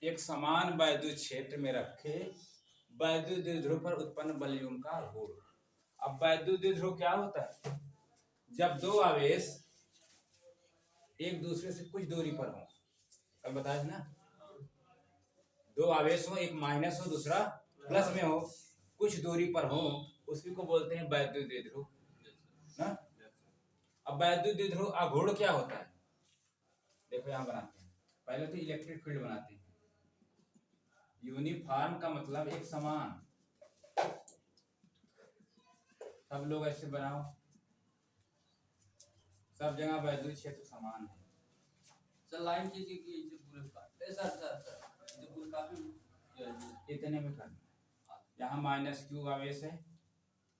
एक समान वैद्युत क्षेत्र में रखे वैद्युत द्विध्रुव पर उत्पन्न बलयुग्म का गुण। अब वैद्युत द्विध्रुव क्या होता है? जब दो आवेश एक दूसरे से कुछ दूरी पर हो, कल बताया ना, दो आवेश हो, एक माइनस हो दूसरा प्लस में हो, कुछ दूरी पर हो, उसी को बोलते हैं वैद्युत द्विध्रुव ना। अब वैद्युत द्विध्रुव आघूर्ण क्या होता है? देखो यहां बनाते हैं, पहले तो इलेक्ट्रिक फील्ड बनाते हैं। यूनिफॉर्म का मतलब एक समान, सब लोग ऐसे बनाओ, सब जगह वैद्युत क्षेत्र समान है। सर लाइन खींचिए कि इसे पूरे काट सर इसे पूरे काफी इतने में करना। यहाँ माइनस क्यू आवेश है,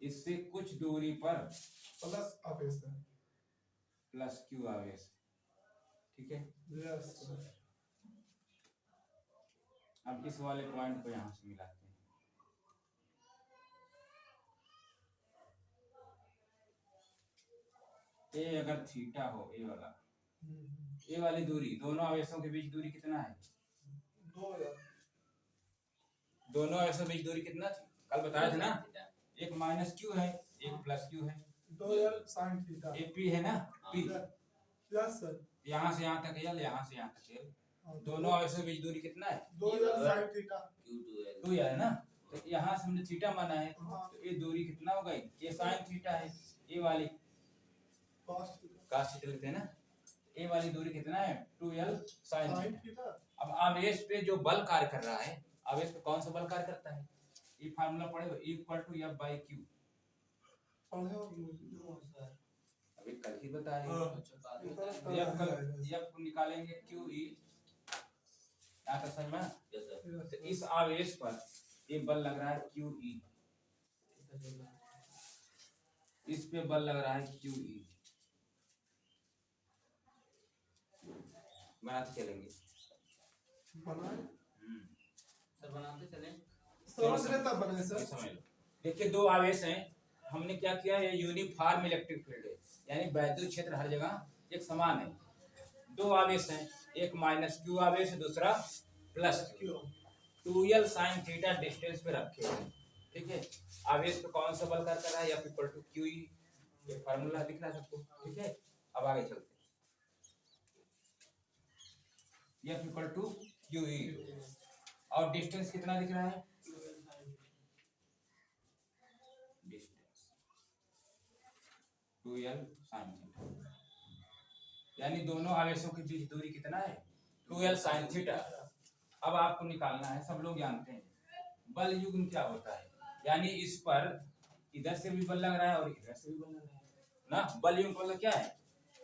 इससे कुछ दूरी पर प्लस आवेश है, प्लस क्यू आवेश, ठीक है। यस। अब इस वाले पॉइंट को यहाँ से मिलाते हैं। ए अगर थीटा हो, ए वाला, ए वाली दूरी, दोनों आवेशों के बीच दूरी कितना है? दोनों आवेशों के बीच दूरी कितना थी? कल बताया था ना, एक माइनस क्यू है, एक प्लस क्यू है, 2l sin theta, A P है ना, पी। Yes sir. यहाँ से यहाँ तक एल, यहाँ से यहाँ तक एल, दोनों आवेशों के बीच दूरी कितना है? 2l sin थीटा, 2 है ना। तो यहाँ से हमने थीटा माना है, तो ये दूरी कितना हो गई? ये साइन थीटा है, ये वाली cos थीटा लिखते हैं ना, ये वाली दूरी कितना है? 2l sign sin theta. Theta. अब आवेश पे जो बल कार्य कर रहा है, आवेश पे कौन सा बल कार्य करता है? ये फार्मूला पढ़े हो, E = F/Q। अभी कल ही बताए, F को निकालेंगे QE, यहाँ तक समझ में? तो इस आवेश पर ये बल लग रहा है QE, इस पे बल लग रहा है QE। बनाते चलेंगे, सर बनाते चलें, समझ रहे तब बने सर। समझ लो। देखिए दो आवेश हैं, हमने क्या किया, ये यूनिफॉर्म इलेक्ट्रिक फील्ड है, यानी वैद्युत क्षेत्र हर जगह एक समान है। दो आवेश हैं, एक माइनस क्यू आवेश है, दूसरा plus Q. 2l sin theta distance पे रखे हैं, ठीक है। आवेश पे कौन सा बल कार्य कर रहा है? F = QE, ये फार्मूला दिख रहा है सबको, ठीक है। अब आगे चलते हैं, F = QE और डिस्टेंस कितना दिख रहा है? डिस्टेंस 2l sin थीटा, यानी दोनों आवेशों के बीच दूरी कितना है? 2l sin theta. अब आपको निकालना है, सब लोग जानते हैं बल युग्म क्या होता है, यानी इस पर इधर से भी बल लग रहा है और इधर से भी बल लग रहा है ना। बल युग्म मतलब क्या है?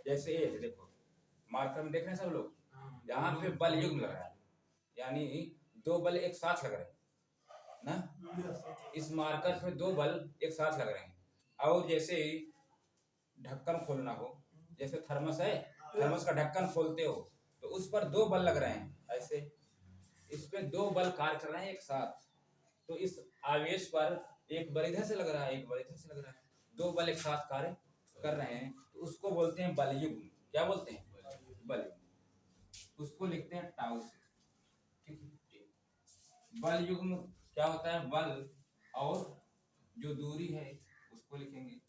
जैसे ये देखो, मार्कर में देख रहे हैं सब लोग, यहाँ पे बल युग्म लग रहा है, यानी दो बल एक साथ लग रहे हैं ना। इस मार्कर पे दो बल एक साथ लग रहे हैं, और जैसे ढक्कन खोलना हो, जैसे थर्मस है, थर्मस का ढक्कन खोलते हो तो उस पर दो बल लग रहे हैं, ऐसे इस पे दो बल कार्य कर रहे हैं एक साथ। तो इस आवेश पर एक बल इधर से लग रहा है, एक बल इधर से लग रहा है, दो बल एक साथ कार्य कर रहे हैं, तो उसको बोलते हैं बल युग्म। क्या बोलते हैं? बल युग्म। उसको लिखते हैं टाउ से, ठीक है। बल युग्म क्या होता है? बल और जो दूरी है उसको लिखेंगे।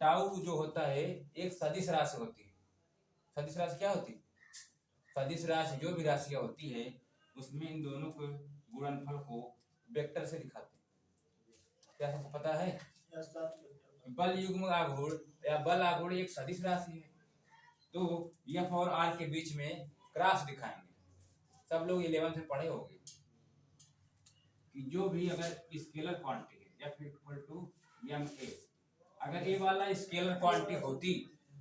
टाउ जो होता है एक सदिश राशि होती है। सदिश राशि क्या होती है? सदिश राशि जो भी राशियां होती है उसमें इन दोनों को गुणनफल को वेक्टर से दिखाते हैं। क्या सबको पता है? बल युग्म आघूर्ण या बल आघूर्ण एक सदिश राशि है, तो F और R के बीच में क्रॉस दिखाएंगे। सब लोग 11th में पढ़े होंगे कि जो भी अगर स्केलर क्वांटिटी है F = ma, अगर ये वाला स्केलर क्वांटिटी होती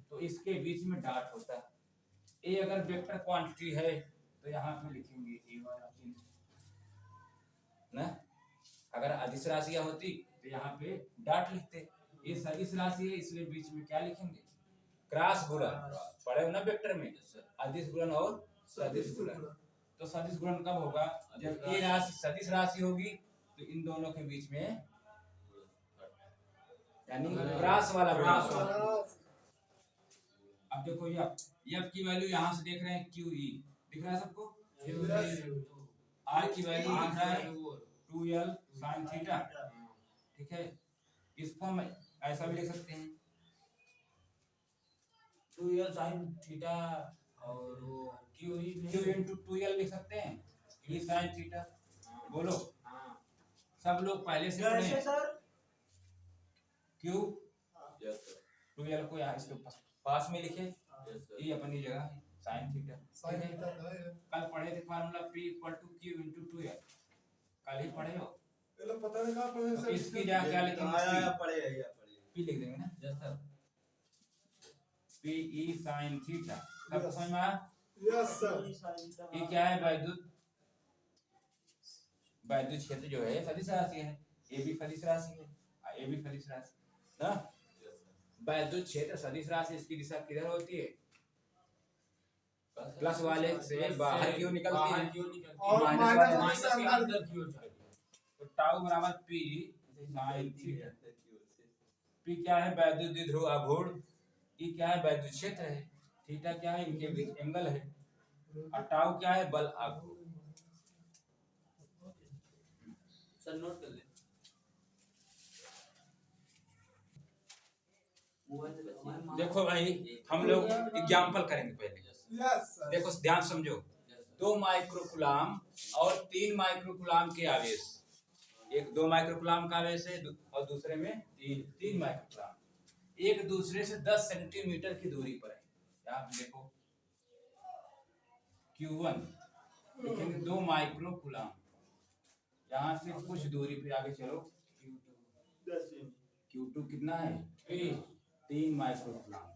तो इसके बीच में डॉट होता है। ए अगर वेक्टर क्वांटिटी है तो यहाँ पे लिखेंगे ए वाला चिन्ह ना। अगर अदिश राशियां होती तो यहाँ पे डॉट लिखते। ये सदिश राशि है इसलिए बीच में क्या लिखेंगे? क्रॉस गुणन। पढ़े हो ना वेक्टर में, अदिश गुणन और सदिश गुणन। तो सदिश गुणन कब होगा? जब ए राशि सदिश राशि होगी तो इन दोनों के बीच में यानी क्रॉस वाला। अब देखो ये एफ की वैल्यू यहाँ से देख रहे हैं क्यू ई दिख रहा है सबको। Yes. आर की वैल्यू दिख रहा है 2l sin थीटा। ठीक है, इसको हम ऐसा भी लिख सकते हैं 2l sin थीटा और वो क्यू ही q इंटू 2l लिख सकते हैं ई sin थीटा। बोलो हाँ सब लोग पहले से पढ़े हैं। Sir q yes sir 2l को यहाँ इसके पास में लिखे, यस सर ये अपनी जगह है sin थीटा। साइन ठीक है? थीटा है कल पढ़े थे formula p equal to q into 2l, कल ही पढ़े हो। ये लोग पता नहीं कहाँ पढ़े तो सर इसकी जगह क्या लिखेंगे पड़ेगा p लिख देंगे ना, yes sir p e sin theta. सब समझ में आया? यस सर ये क्या है वैद्युत क्षेत्र जो है सदिश राशि है, ये भी सदिश राशि है, ये भी सदिश राशि ना। वैद्युत क्षेत्र सदिश राशि, इसकी दिशा किधर होती है? प्लस वाले से बाहर की ओर निकलती है और माइनस माइनस वाले वाले से अंदर अंदर की ओर जाएगी। तो टाउ बराबर p sin थीटा। p क्या है? वैद्युत द्विध्रुव आघूर्ण। e क्या है? वैद्युत क्षेत्र है। थीटा क्या है? इनके बीच एंगल है। और टाउ क्या है? बल आघूर्ण। सर नोट कर ले देखो भाई हम लोग एग्जाम्पल करेंगे पहले। यस सर देखो ध्यान समझो, 2 माइक्रोकुलाम और 3 माइक्रोकुलाम के आवेश, एक 2 माइक्रोकुलाम का आवेश है और दूसरे में 3 माइक्रोकुलाम, एक दूसरे से 10 सेंटीमीटर की दूरी पर है। यहाँ पे देखो Q1 लिखेंगे 2 माइक्रोकुलाम, यहाँ से कुछ दूरी पे आगे चलो Q2 कितना है? 3 माइक्रोकुलाम।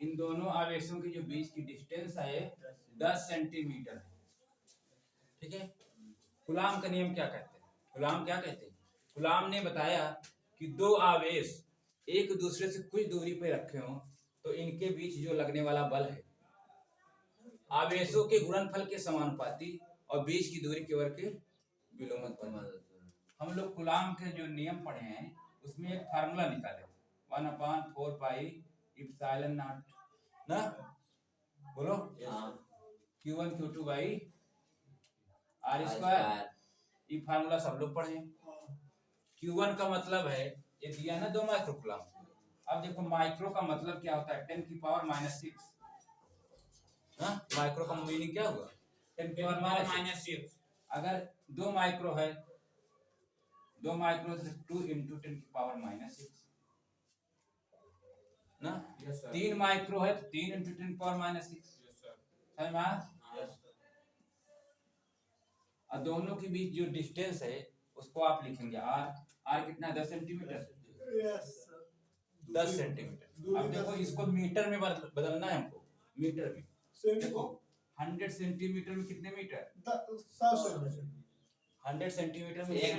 इन दोनों आवेशों के जो बीच की डिस्टेंस है 10 सेंटीमीटर है। ठीक है, कुलाम का नियम क्या कहते हैं? कुलाम क्या कहते हैं? कुलाम ने बताया कि 2 आवेश एक दूसरे से कुछ दूरी पे रखे हों तो इनके बीच जो लगने वाला बल है आवेशों के गुणनफल के समानुपाती और बीच की दूरी के वर्ग के विलोमानुपाती। हम लोग कुलाम के जो नियम पढ़े हैं उसमें एक फार्मूला निकाले 1/4 पाई इप्सिलॉन नॉट ना। बोलो Q1 Q2 by R square. ये फार्मूला सब लोग पढ़े हैं। Q1 का मतलब है ये दिया ना 2 माइक्रोकुलाम। अब देखो माइक्रो का मतलब क्या होता है? 10 की पावर -6 ना। माइक्रो का मीनिंग क्या होगा? 10 की पावर -6। अगर 2 माइक्रो है, 2 माइक्रो से 2 इंटू 10 की पावर -6 ना। 3 माइक्रो है तो 3 इंटू 10 की पावर -6। समझ में आया? और दोनों के बीच जो डिस्टेंस है उसको आप लिखेंगे r कितना? 10 सेंटीमीटर। Yes sir 10 centimetre. अब देखो इसको मीटर में बदलना है हमको, मीटर में। देखो 100 सेंटीमीटर में कितने मीटर? 100 सेंटीमीटर में 1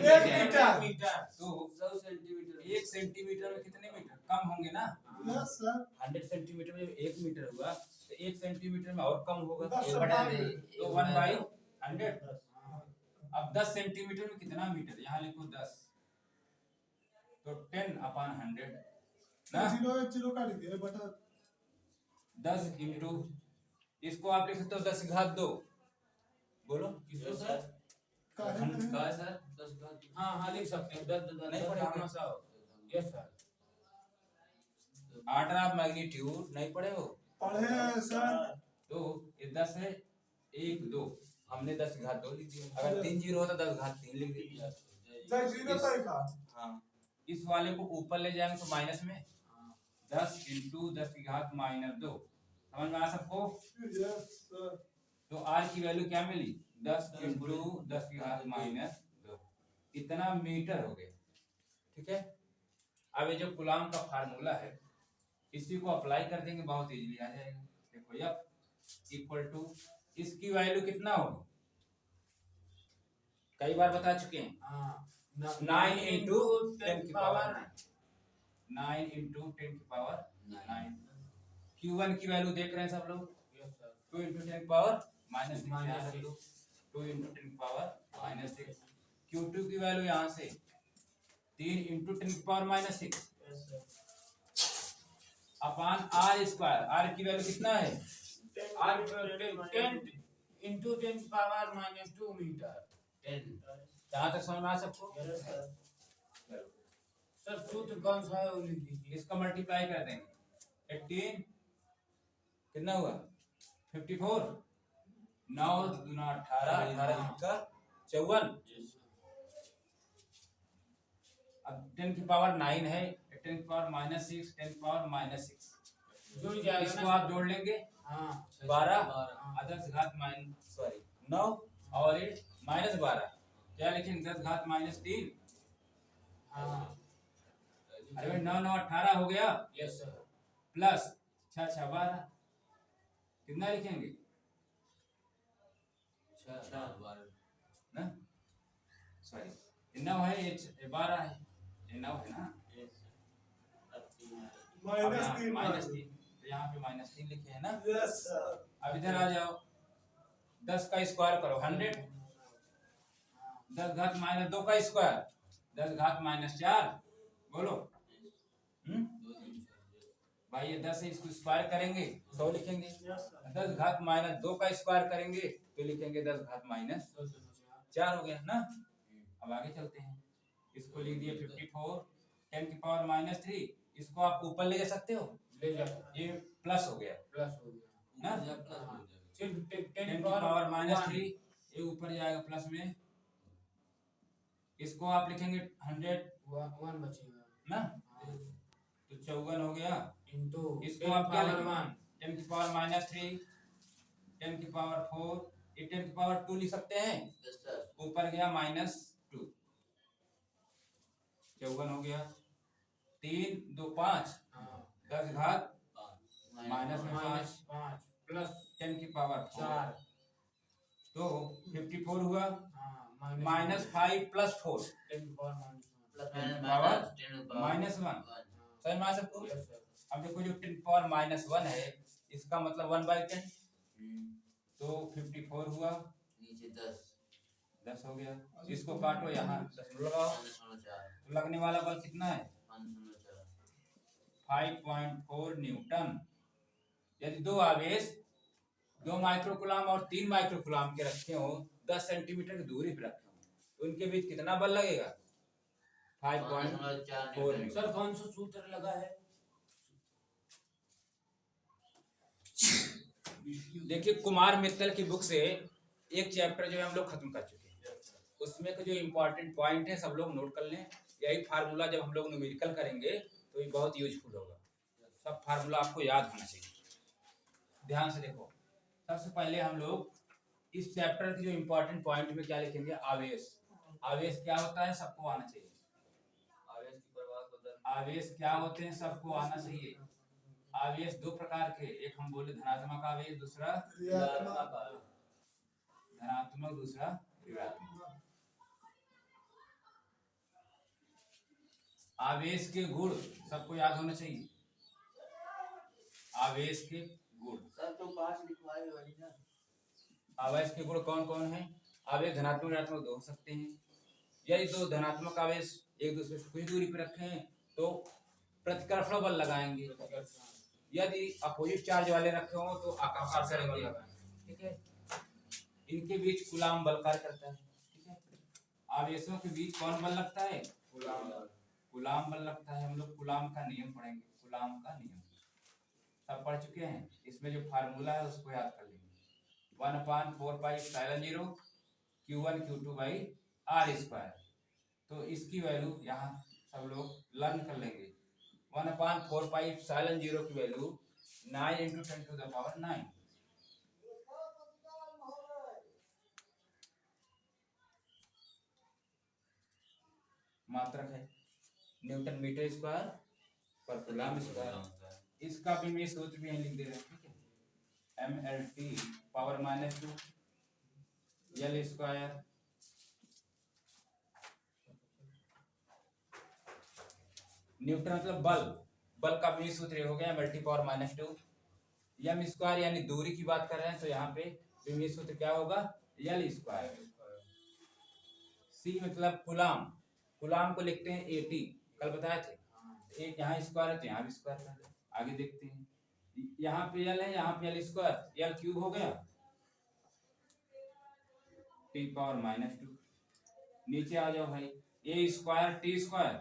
मीटर। तो 100 सेंटीमीटर 1 सेंटीमीटर में कितने मीटर? कम होंगे ना। यस सर 100 सेंटीमीटर में 1 मीटर हुआ तो 1 सेंटीमीटर में और कम होगा दस बढ़ा बढ़ा दे तो 1/100। अब 10 सेंटीमीटर में कितना मीटर? यहाँ लिखो 10 तो 10/100 ना। जीरो काट दिया बटा 10 इंटू इसको आप लिख सकते हो 10 की घात 2। बोलो किसको सर काहे कहा सर 10 का हाँ हाँ लिख सकते हैं 10 नहीं पढ़े सा yes sir order of magnitude नहीं पढ़े हो? पढ़े हैं सर तो ये 10 है 1 2 हमने 10 की घात 2 लिख दी। अगर 3 जीरो होता 10 की घात 3 लिख दी। जय जीरो सही था हाँ, इस वाले को ऊपर ले जाएंगे तो माइनस में 10 इंटू 10 की घात -2। समझ में आया सबको? यस सर तो r की वैल्यू क्या मिली? 10 इंटू 10 की घात -2 इतना मीटर हो गया। ठीक है, अब ये जो कूलाम का फार्मूला है इसी को अप्लाई कर देंगे, बहुत इजीली आ जाएगा। देखो F इक्वल टू इसकी वैल्यू कितना होगी? कई बार बता चुके हैं 9 इंटू 10 की पावर 9 इंटू 10 की पावर 9। Q1 की वैल्यू देख रहे हैं सब लोग 2 इंटू 10 की पावर -6 2 इंटू 10 की पावर -6। Q2 की वैल्यू यहाँ से 3 इंटू 10 की पावर -6 अपान R स्क्वायर। R की वैल्यू कितना है? और 10 into 10 power -2 मीटर 10 यहाँ तक समझ में आ सबको? सर सूत्र कौन सा है वो लिख दीजिए। इसका मल्टीप्लाई कर देंगे 18 कितना हुआ 54 9 दूना 18 18 का 54। अब 10 की पावर 9 है 10 की पावर -6 10 की पावर -6 जुड़ जाएगा। इसको आप जोड़ लेंगे हाँ 12 10 घात सॉरी 9 और ये -12 क्या लिखेंगे 10 घात -3 हाँ अरे 9 9 18 हो गया यस सर प्लस 6 6 12 कितना लिखेंगे 6 12 ना सॉरी 9 है ये 12 है ये 9 है ना -3 तो यहाँ पे -3 लिखे है ना यस सर। अब इधर आ जाओ 10 का स्क्वायर करो 100 10 घात -2 का स्क्वायर 10 घात -4 बोलो भाई ये 10 है इसको स्क्वायर करेंगे 100 लिखेंगे 10 घात -2 का स्क्वायर करेंगे तो लिखेंगे 10 घात -4 हो गया ना। अब आगे चलते हैं इसको लिख दिए 54 10 की पावर -3 इसको आप ऊपर ले जा सकते हो ले जाओ ये प्लस हो गया ना 10 की पावर -3 ये ऊपर जाएगा प्लस में इसको आप लिखेंगे 100 1 बचेगा ना तो 54 हो गया इनटू इसको आप क्या लिखेंगे 10 की पावर -3 10 की पावर 4 ये 10 की पावर 2 लिख सकते हैं ऊपर गया -2 54 हो गया 3 2 5 10 घात -5 प्लस 10 की पावर 4 तो 54 हुआ -5 प्लस 4 पावर -1 समझ में आ सबको। अब देखो जो 10 पावर -1 है इसका मतलब 1/10 तो 54 हुआ नीचे 10 हो गया इसको काटो यहाँ 10 लगाओ तो लगने वाला बल कितना है 5.4 न्यूटन। यदि दो आवेश 2 माइक्रोकुलाम और 3 माइक्रोकुलाम के रखे हो 10 सेंटीमीटर की दूरी पर रखे हो तो उनके बीच कितना बल लगेगा 5.4 न्यूटन। सर कौन सा सूत्र लगा है देखिए कुमार मित्तल की बुक से एक चैप्टर जो है हम लोग खत्म कर चुके हैं उसमें का जो इम्पोर्टेंट पॉइंट है सब लोग नोट कर लें। यही फार्मूला जब हम लोग न्यूमेरिकल करेंगे तो ये बहुत यूजफुल होगा। सब फार्मूला आपको याद होना चाहिए। ध्यान से देखो सबसे पहले हम लोग इस चैप्टर के जो इम्पोर्टेंट पॉइंट में क्या लिखेंगे आवेश। आवेश क्या होता है सबको आना चाहिए। आवेश क्या होते हैं सबको आना चाहिए। आवेश दो प्रकार के एक हम बोले धनात्मक आवेश दूसरा धनात्मक दूसरा ऋणात्मक। आवेश के गुण सबको याद होना चाहिए। आवेश के गुण सर तो 5 लिखवाए वाली ना आवेश के गुण कौन कौन है। आवेश धनात्मक ऋणात्मक दो हो सकते हैं। यदि दो धनात्मक आवेश एक दूसरे से कुछ दूरी पर रखे हैं तो प्रतिकर्षण बल लगाएंगे। यदि अपोजिट चार्ज वाले रखे हो तो आकर्षण करेंगे। ठीक है इनके बीच कूलाम बल कार्य करता है। ठीक है आवेशों के बीच कौन बल लगता है कूलाम बल लगता है। हम लोग कूलाम का नियम पढ़ेंगे। कूलाम का नियम सब पढ़ चुके हैं। इसमें जो फार्मूला है उसको याद कर लेंगे 1/4πε0 Q1 Q2/r²। तो इसकी वैल्यू यहाँ सब लोग लर्न कर लेंगे। 1/4πε0 की वैल्यू 9 × 10⁹ मात्रक है न्यूटन मीटर स्क्वायर पर कूलम स्क्वायर। इसका भी मैं सूत्र भी यहीं लिख दे रहा हूँ। ठीक है mLT power -2 L square Newton मतलब बल। बल का भी सूत्र हो गया mLT पावर -2 m स्क्वायर यानी दूरी की बात कर रहे हैं तो यहाँ पे भी सूत्र क्या होगा L स्क्वायर। C मतलब कूलम। कूलम को लिखते हैं AT कल बताए थे। एक यहाँ स्क्वायर है तो यहाँ भी स्क्वायर कर दो। आगे देखते हैं यहाँ पे एल है, यहाँ पे एल स्क्वायर, एल क्यूब हो गया टी पावर -2। नीचे आ जाओ भाई, A square T square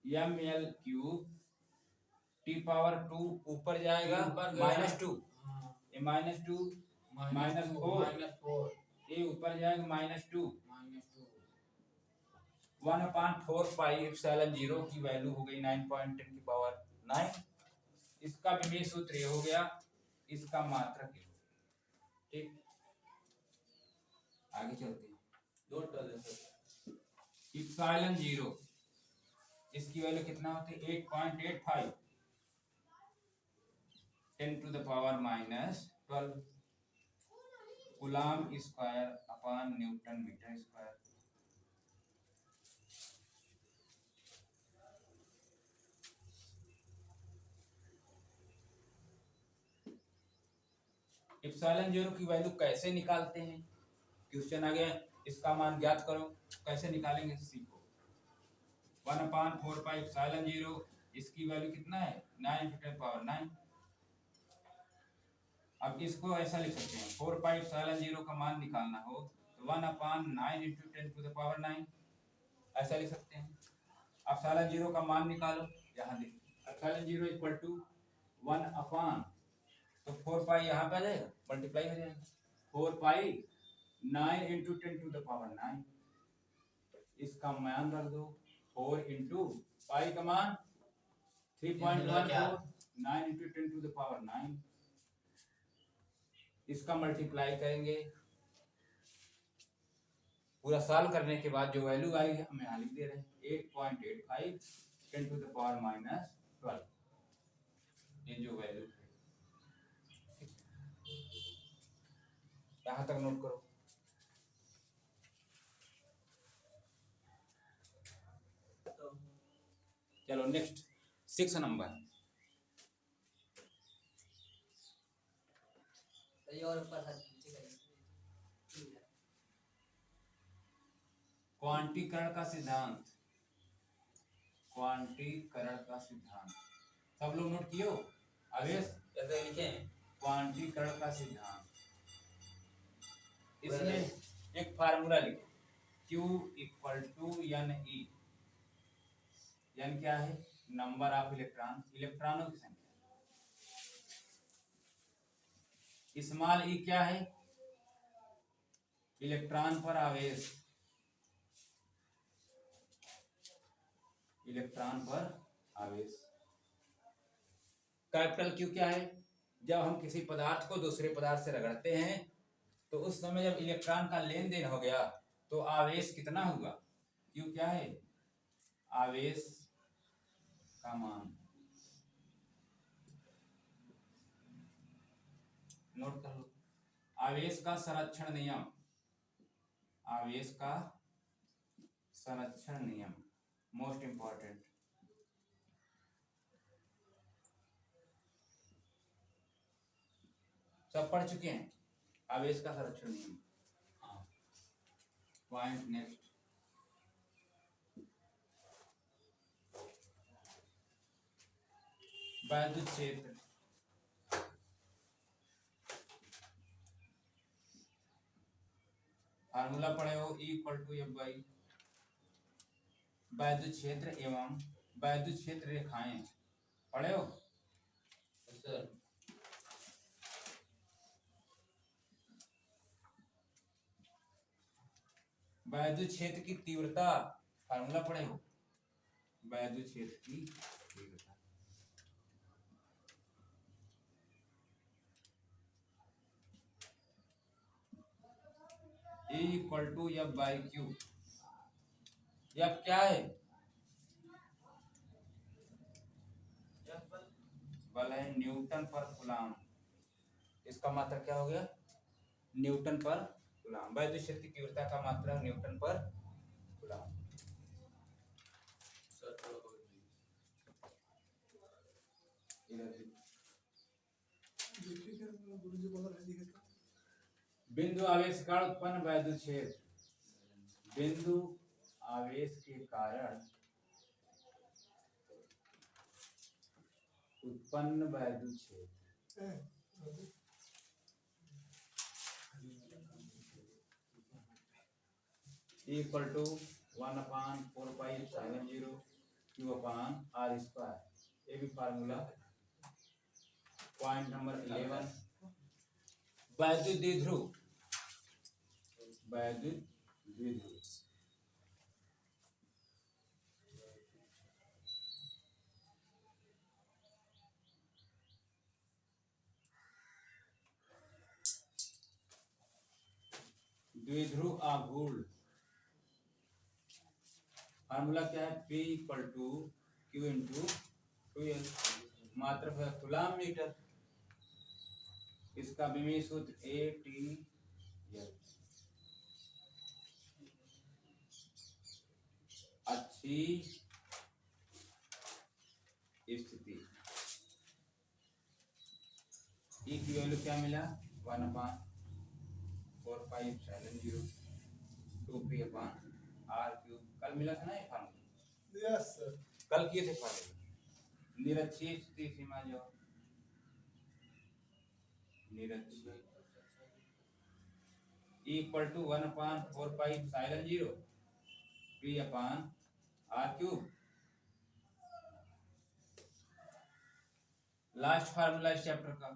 M L cube T power 2 ऊपर जाएगा ऊपर गया। -2, हाँ, ये -2 -4 -4 ये ऊपर जाएगा -2 -2 1/4 पाई एप्सिलॉन 0 की वैल्यू हो गई 9.10 की पावर 9। इसका विमेय सूत्र ये हो गया, इसका मात्रक ये हो गया। ठीक, आगे चलते हैं। नोट कर ले सर। एप्सिलॉन 0 इसकी वैल्यू कितना होती है 8.85 10⁻⁻12 coulomb square upon newton metre square. Epsilon 0 की वैल्यू कैसे निकालते हैं, क्वेश्चन आ गया, इसका मान ज्ञात करो, कैसे निकालेंगे सीखो। 1/4 पाई एप्सिलॉन 0 इसकी वैल्यू कितना है 9 × 10⁻⁹। अब इसको ऐसा लिख सकते हैं 4 पाई एप्सिलॉन 0 का मान निकालना हो तो 1/9 × 10⁻⁹ ऐसा लिख सकते हैं। एप्सिलॉन 0 का मान निकालो, यहाँ देखिए एप्सिलॉन 0 = 1/, तो 4 पाई यहाँ पे आ जाएगा, मल्टीप्लाई हो जाएगा 4 पाई 9 × 10⁻⁹। इसका मान रख दो 4 × पाई का मान 3.14 9 × 10⁻⁹। इसका मल्टीप्लाई करेंगे, पूरा सॉल्व करने के बाद जो वैल्यू आएगी हम यहाँ लिख दे रहे हैं 8.85 10⁻⁻12 ये जो वैल्यू है। यहाँ तक नोट करो। चलो नेक्स्ट 6 नंबर। और ऊपर सर नीचे करिए। क्वांटीकरण का सिद्धांत, क्वांटीकरण का सिद्धांत सब लोग नोट किए हो? आवेश कैसे लिखे हैं? क्वांटीकरण का सिद्धांत, इसमें एक फार्मूला लिखो Q = NE। N क्या है? नंबर ऑफ इलेक्ट्रॉन, इलेक्ट्रॉनों की संख्या। स्मॉल e क्या है? इलेक्ट्रॉन पर आवेश, इलेक्ट्रॉन पर आवेश। कैपिटल Q क्या है? जब हम किसी पदार्थ को दूसरे पदार्थ से रगड़ते हैं तो उस समय जब इलेक्ट्रॉन का लेन देन हो गया तो आवेश कितना हुआ? Q क्या है? आवेश का मान। नोट कर लो, आवेश का संरक्षण नियम, आवेश का संरक्षण नियम मोस्ट इंपॉर्टेंट। सब पढ़ चुके हैं आवेश का संरक्षण नियम। Point next. वैद्युत क्षेत्र, फार्मूला पढ़े हो E = F/। वैद्युत क्षेत्र एवं वैद्युत क्षेत्र रेखाएं पढ़े हो? सर वैद्युत क्षेत्र की तीव्रता फार्मूला पढ़े हो? वैद्युत क्षेत्र की तीव्रता E = F/Q। F क्या है? बल है न्यूटन पर कूलम। इसका मात्रक क्या हो गया? न्यूटन पर कूलम। वैद्युत क्षेत्र की तीव्रता का मात्रक न्यूटन पर कूलम। सर देखिए क्या गुरुजी बोल रहे हैं, देखिए क्या। बिंदु आवेश का उत्पन्न वैद्युत क्षेत्र, बिंदु आवेश के कारण उत्पन्न वैद्युत क्षेत्र हैं? Equal to 1/4πε0 Q/r²। ये भी फार्मूला। पॉइंट नंबर 11 वैद्युत द्विध्रुव। वैद्युत द्विध्रुव द्विध्रुव आघूर्ण फार्मूला क्या है? P equal to Q into 2L मात्र है कूलम्ब मीटर। इसका विमीय सूत्र ATL। अच्छी स्थिति E की वैल्यू क्या मिला? 1/4πε0 2p/r³। कल मिला था ना ये फार्मूला? Yes sir. कल किए थे फार्मूला। निरक्षीय स्थिति सीमा जो निरक्षीय equal to 1/4πε0 p/r³। Last formula इस चैप्टर का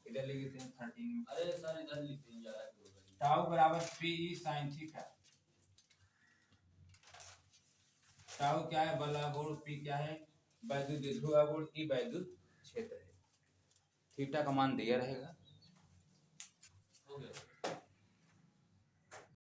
इधर लिख देते हैं 13 में। अरे सर इधर लिखते हैं 11 के ऊपर। टाउ बराबर PE sin थीटा। टाउ क्या है? बल आघूर्ण। P क्या है? वैद्युत द्विध्रुव आघूर्ण। E वैद्युत क्षेत्र है। थीटा का मान दिया रहेगा। हो गया।